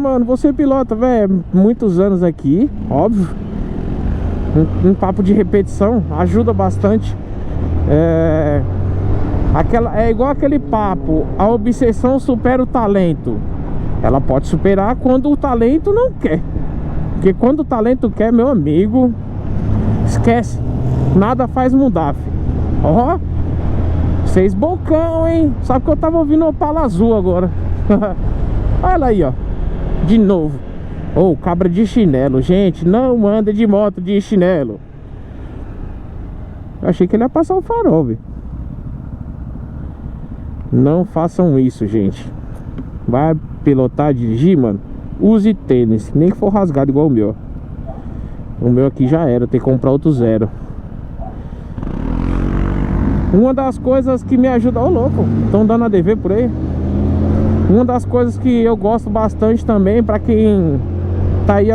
Mano, você pilota, velho, muitos anos aqui, óbvio. Um papo de repetição ajuda bastante. É igual aquele papo, a obsessão supera o talento. Ela pode superar quando o talento não quer. Porque quando o talento quer, meu amigo, esquece. Nada faz mudar, filho. Ó, vocês bocão, hein? Sabe que eu tava ouvindo Opala Azul agora. Olha aí, ó. De novo. Ô, cabra de chinelo. Gente, não anda de moto de chinelo. Eu achei que ele ia passar o farol, velho. Não façam isso, gente. Vai pilotar, dirigir, mano, use tênis. Nem que for rasgado igual o meu. O meu aqui já era, tem que comprar outro zero. Uma das coisas que me ajuda... Ô, louco, estão dando ADV por aí. Uma das coisas que eu gosto bastante também, pra quem tá aí